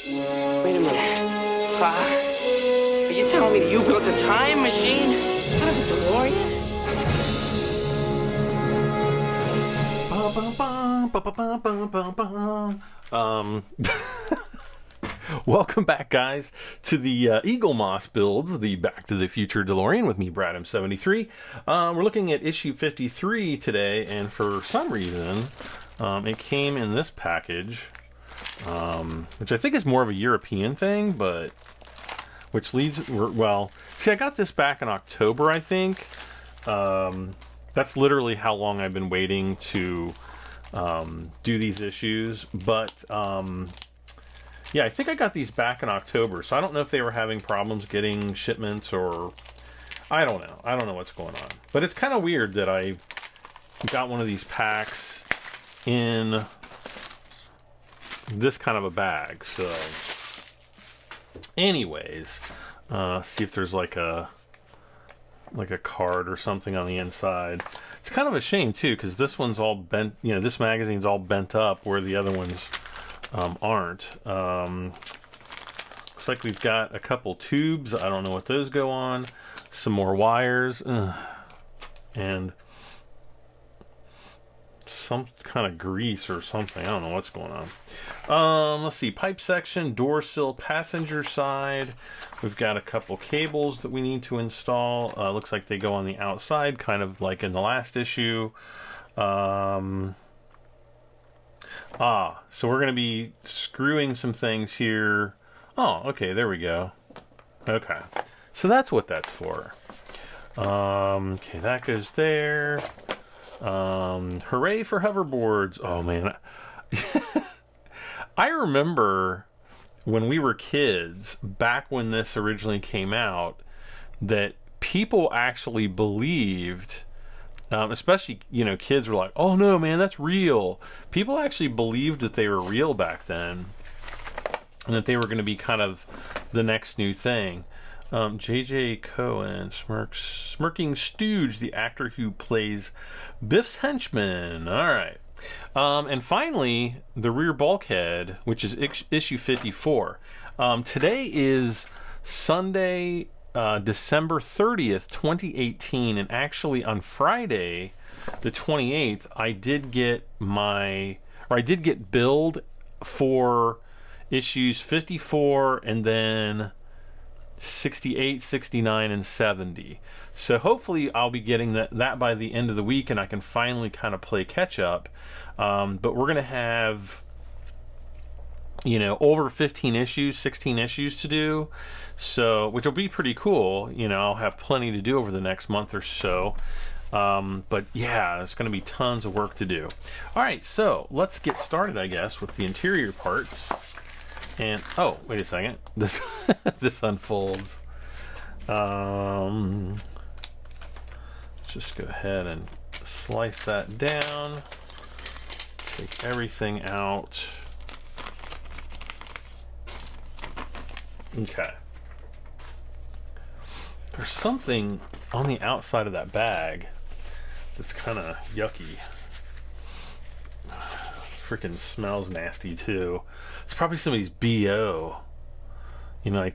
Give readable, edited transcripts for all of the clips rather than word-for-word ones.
Wait a minute. Are you telling me that you built a time machine out of a DeLorean? Welcome back, guys, to the Eagle Moss builds, the Back to the Future DeLorean with me, Bradham73. We're looking at issue 53 today, and for some reason, it came in this package, which I think is more of a European thing, but which leads, well, see, I got this back in October, I think. That's literally how long I've been waiting to do these issues, but yeah, I think I got these back in October, so I don't know if they were having problems getting shipments, or I don't know. I don't know what's going on. But it's kind of weird that I got one of these packs in this kind of a bag. So anyways, see if there's like a card or something on the inside. It's kind of a shame too, because this one's all bent, you know, this magazine's all bent up where the other ones aren't. Looks like we've got a couple tubes. I don't know what those go on. Some more wires. And some kind of grease or something. I don't know what's going on. Let's see. Pipe section, door sill, passenger side. We've got a couple cables that we need to install. Looks like they go on the outside, kind of like in the last issue. So we're going to be screwing some things here. Oh, okay, there we go. Okay, so that's what that's for. Okay, that goes there. Hooray for hoverboards. Oh, man. I remember when we were kids, back when this originally came out, that people actually believed... especially, you know, kids were like, oh no, man, that's real. People actually believed that they were real back then, and that they were going to be kind of the next new thing. J.J. Cohen, Smirking Stooge, the actor who plays Biff's henchman. All right. And finally, the rear bulkhead, which is issue 54. Today is Sunday, December 30th, 2018, and actually on Friday, the 28th, I did get billed for issues 54 and then 68, 69, and 70. So hopefully I'll be getting that by the end of the week, and I can finally kind of play catch up. But we're gonna have, you know, over 15 issues, 16 issues to do, so, which will be pretty cool. You know, I'll have plenty to do over the next month or so. But yeah, it's going to be tons of work to do. All right, so let's get started, I guess, with the interior parts. And oh, wait a second, this this unfolds. Let's just go ahead and slice that down. Take everything out. Okay. There's something on the outside of that bag that's kind of yucky. Freaking smells nasty too. It's probably somebody's BO. You know, like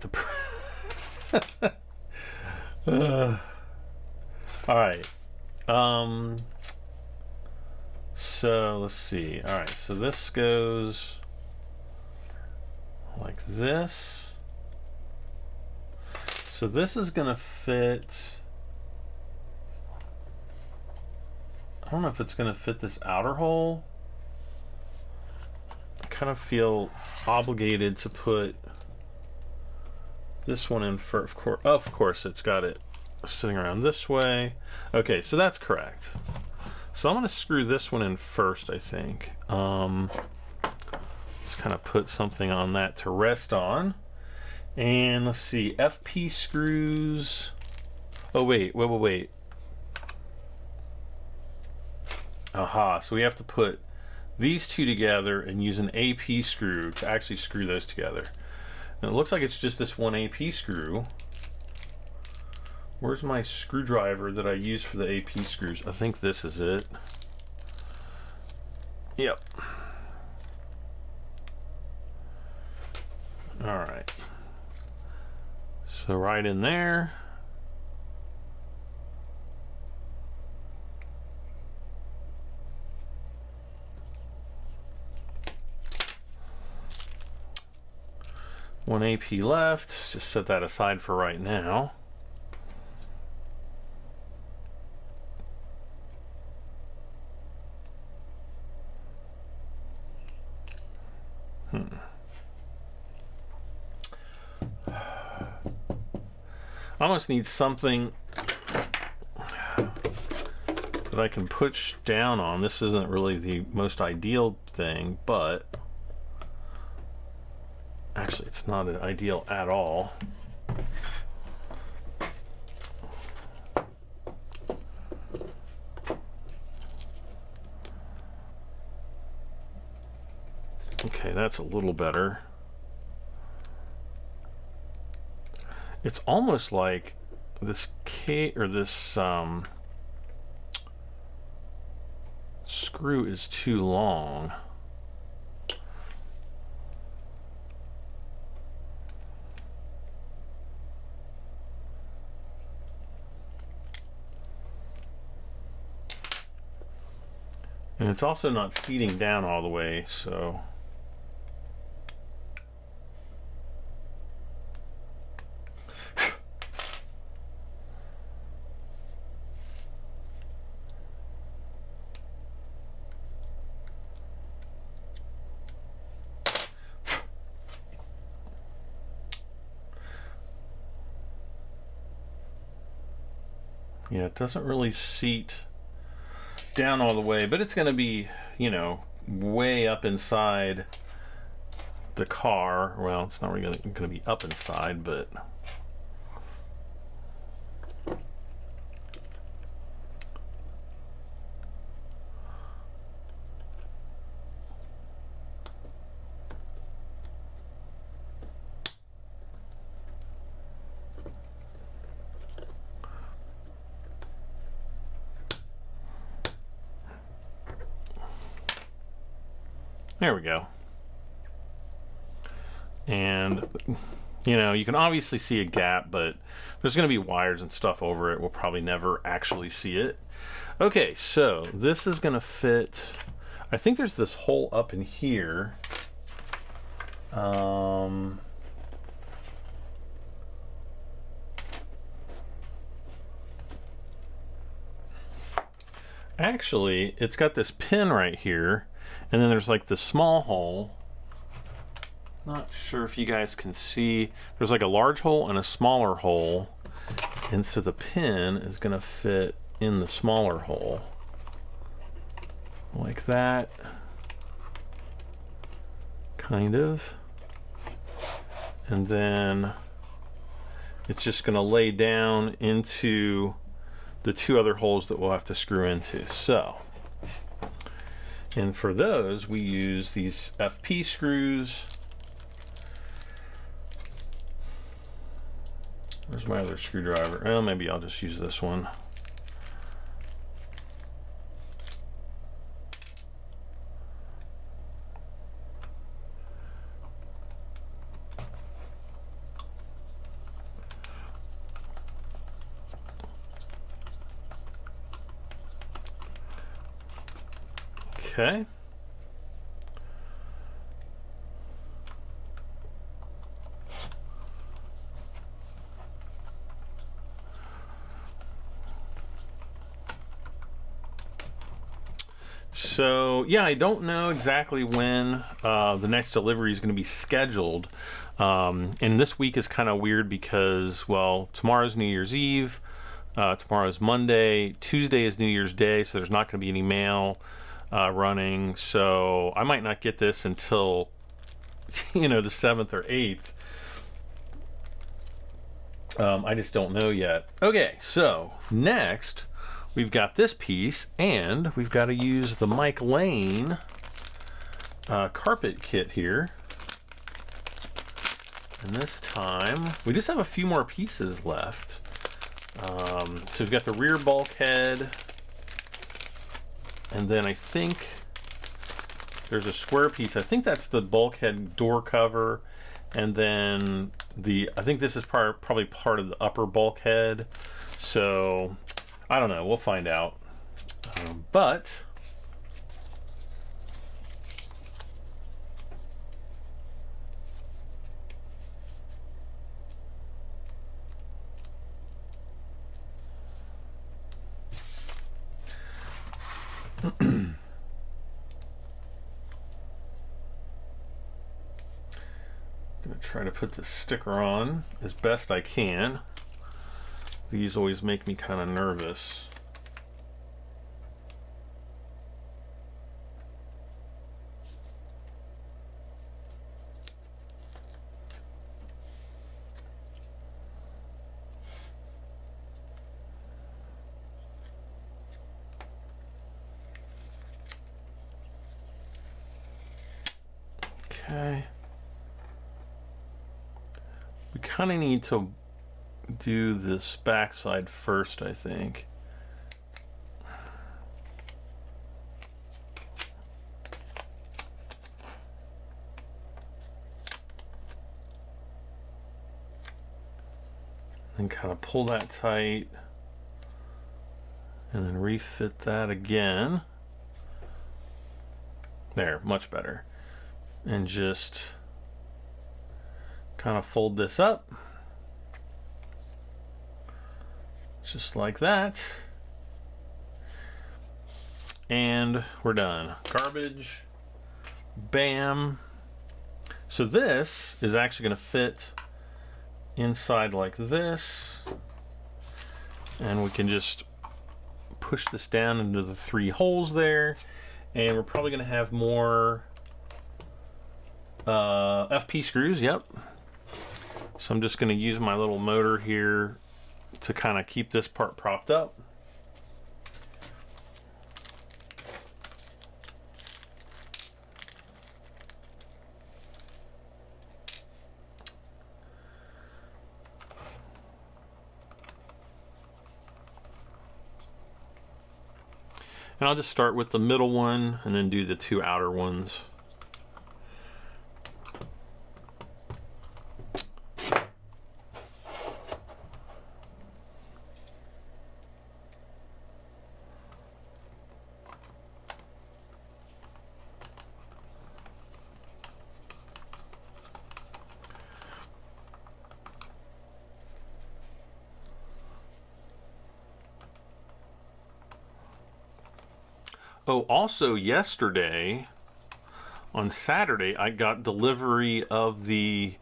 the all right. So let's see. All right, so this goes like this. So this is gonna fit. I don't know if it's gonna fit this outer hole. I kind of feel obligated to put this one in for, of course it's got it sitting around this way. Okay, so that's correct. So I'm gonna screw this one in first, I think. Let's kind of put something on that to rest on. And let's see, FP screws. Oh, wait. Aha, so we have to put these two together and use an AP screw to actually screw those together. And it looks like it's just this one AP screw. Where's my screwdriver that I use for the AP screws? I think this is it. Yep. All right. So right in there. One AP left. Just set that aside for right now. I almost need something that I can push down on. This isn't really the most ideal thing, but actually it's not ideal at all. Okay, that's a little better. It's almost like this screw is too long. And it's also not seating down all the way, so yeah, it doesn't really seat down all the way, but it's going to be, you know, way up inside the car. Well, it's not really going to be up inside, but there we go. And, you know, you can obviously see a gap, but there's going to be wires and stuff over it. We'll probably never actually see it. Okay, so this is going to fit. I think there's this hole up in here. Actually, it's got this pin right here. And then there's like this small hole. Not sure if you guys can see. There's like a large hole and a smaller hole. And so the pin is going to fit in the smaller hole. Like that. Kind of. And then it's just going to lay down into the two other holes that we'll have to screw into. So. And for those, we use these FP screws. Where's my other screwdriver? Well, maybe I'll just use this one. Okay. So yeah, I don't know exactly when the next delivery is going to be scheduled. And this week is kind of weird because, well, tomorrow's New Year's Eve, tomorrow's Monday, Tuesday is New Year's Day, so there's not going to be any mail running. So I might not get this until, you know, the 7th or 8th. I just don't know yet. Okay, so next we've got this piece, and we've got to use the Mike Lane carpet kit here. And this time, we just have a few more pieces left. So we've got the rear bulkhead, and then I think there's a square piece. I think that's the bulkhead door cover, and then I think this is probably part of the upper bulkhead. So I don't know. We'll find out. But gonna try to put this sticker on as best I can. These always make me kind of nervous. Okay. We kind of need to do this backside first, I think. And kind of pull that tight and then refit that again. There, much better. And just kind of fold this up just like that, and we're done. Garbage, bam. So this is actually going to fit inside like this, and we can just push this down into the 3 holes there, and we're probably going to have more FP screws. Yep. So I'm just going to use my little motor here to kind of keep this part propped up. And I'll just start with the middle one and then do the 2 outer ones. Oh, also yesterday, on Saturday, I got delivery of the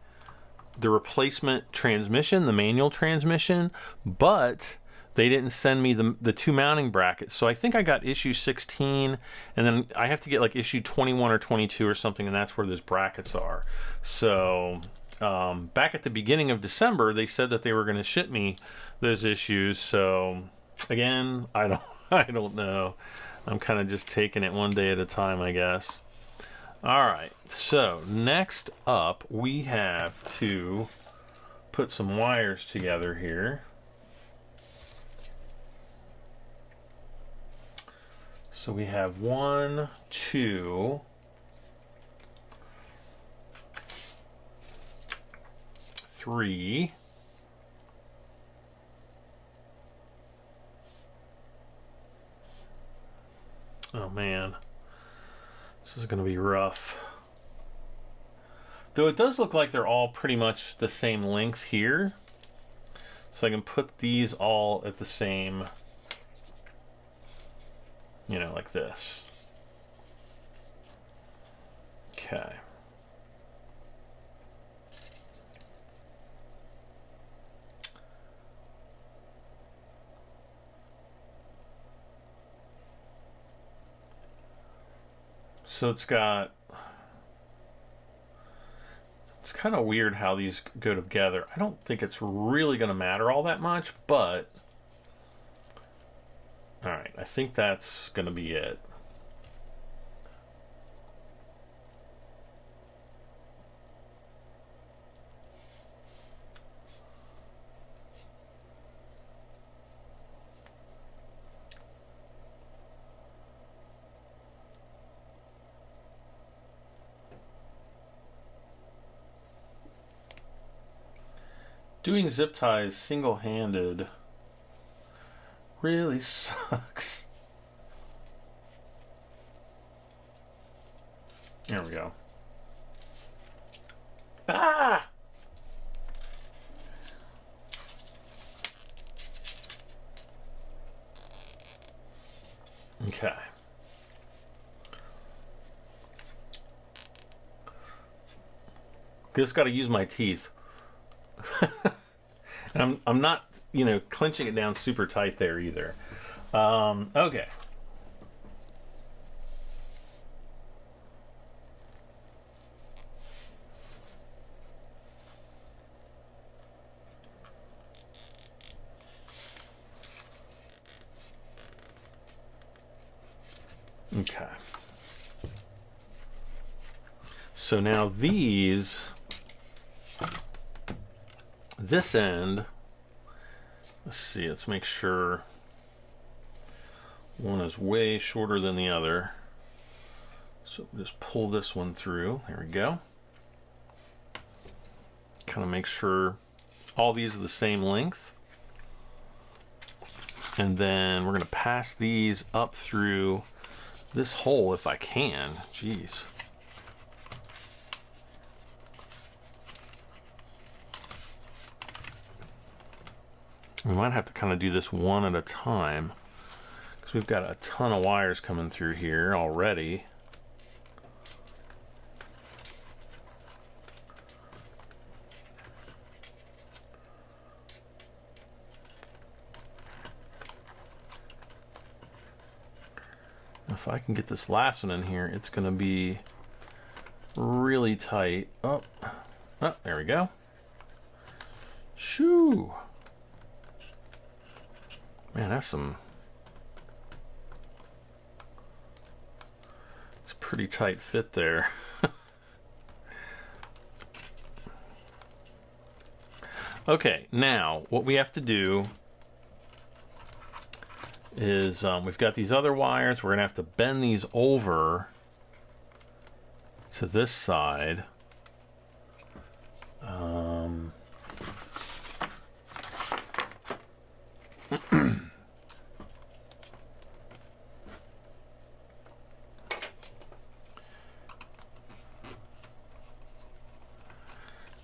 replacement transmission, the manual transmission, but they didn't send me the 2 mounting brackets. So I think I got issue 16, and then I have to get like issue 21 or 22 or something, and that's where those brackets are. So back at the beginning of December, they said that they were going to ship me those issues. So again, I don't know. I'm kind of just taking it one day at a time, I guess. All right, so next up, we have to put some wires together here. So we have 1, 2, 3. Oh man, this is going to be rough. Though it does look like they're all pretty much the same length here. So I can put these all at the same, you know, like this. Okay. So it's kind of weird how these go together. I don't think it's really going to matter all that much, but all right, I think that's going to be it. Doing zip ties single-handed really sucks. There we go. Ah! Okay. Just got to use my teeth. And I'm not, you know, clenching it down super tight there either. Okay. Okay. So now this end, let's see, let's make sure one is way shorter than the other. So just pull this one through. There we go. Kind of make sure all these are the same length. And then we're going to pass these up through this hole if I can. Jeez. We might have to kind of do this one at a time because we've got a ton of wires coming through here already. If I can get this last one in here, it's going to be really tight. Oh, there we go. Shoo! Man, that's some... It's a pretty tight fit there. Okay, now what we have to do is we've got these other wires. We're gonna have to bend these over to this side.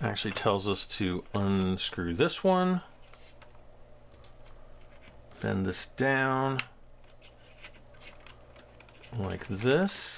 Actually tells us to unscrew this one. Bend this down like this.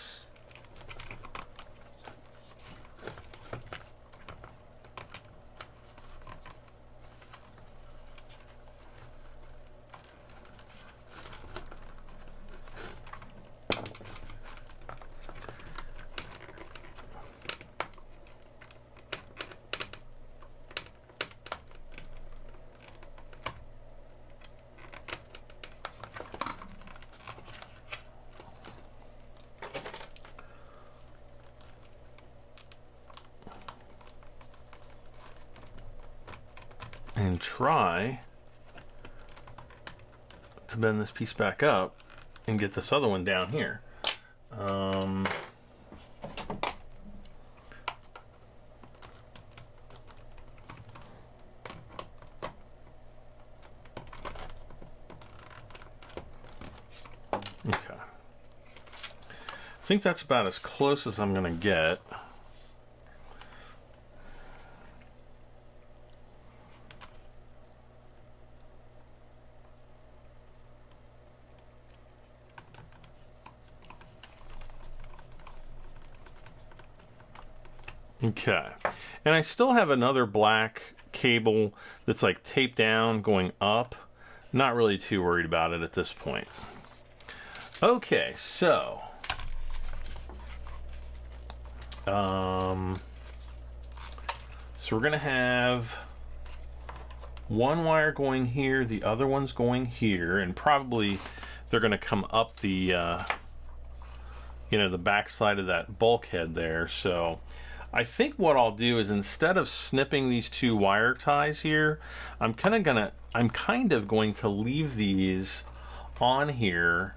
And try to bend this piece back up and get this other one down here. Okay. I think that's about as close as I'm gonna get. Okay, and I still have another black cable that's like taped down going up. Not really too worried about it at this point. Okay, so we're gonna have one wire going here, the other one's going here, and probably they're gonna come up the you know, the back side of that bulkhead there. So I think what I'll do is, instead of snipping these two wire ties here, I'm kind of going to leave these on here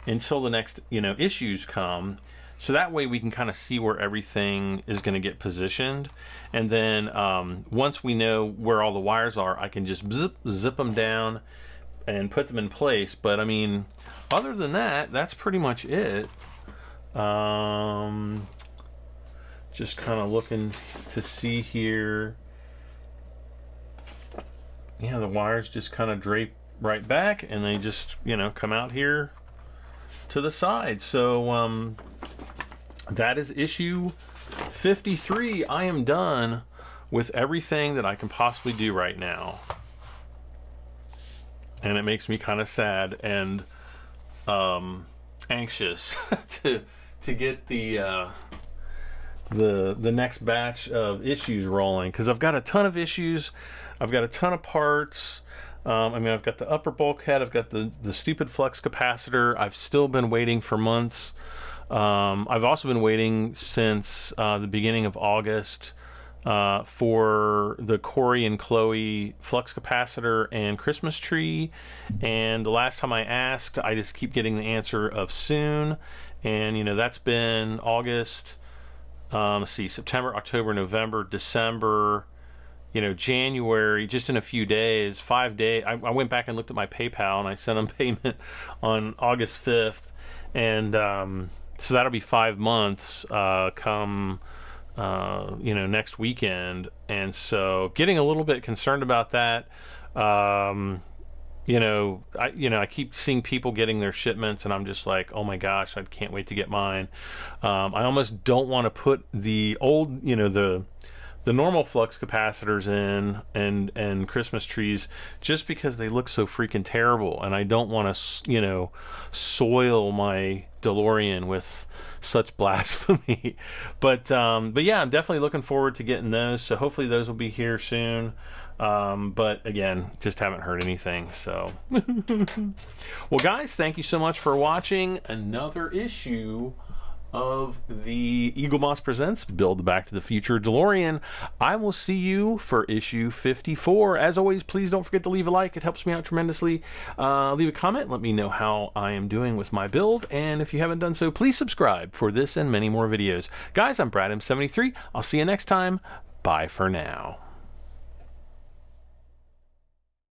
until the next, you know, issues come, So that way we can kind of see where everything is going to get positioned. And then once we know where all the wires are, I can just zip them down and put them in place. But I mean, other than that, that's pretty much it. Just kind of looking to see here. Yeah, the wires just kind of drape right back, and they just, you know, come out here to the side. So that is issue 53. I am done with everything that I can possibly do right now, and it makes me kind of sad and anxious to get the next batch of issues rolling, because I've got a ton of issues. I've got a ton of parts. I mean, I've got the upper bulkhead, I've got the stupid flux capacitor. I've still been waiting for months. I've also been waiting since the beginning of August for the Corey and Chloe flux capacitor and Christmas tree. And the last time I asked, I just keep getting the answer of soon. And, you know, that's been August, let's see, September, October, November, December, you know, January, just in a few days, 5 days. I went back and looked at my PayPal, and I sent them payment on August 5th. And so that'll be 5 months come, you know, next weekend. And so getting a little bit concerned about that. You know, I keep seeing people getting their shipments, and I'm just like, oh my gosh, I can't wait to get mine. I almost don't want to put the old, you know, the normal flux capacitors in and Christmas trees, just because they look so freaking terrible, and I don't want to, you know, soil my DeLorean with such blasphemy. But yeah, I'm definitely looking forward to getting those. So hopefully those will be here soon. But again, just haven't heard anything. So well, guys, thank you so much for watching another issue of the Eaglemoss Presents Build the Back to the Future DeLorean. I will see you for issue 54. As always, please don't forget to leave a like. It helps me out tremendously. Leave a comment. Let me know how I am doing with my build. And if you haven't done so, please subscribe for this and many more videos. Guys, I'm Brad M73. I'll see you next time. Bye for now.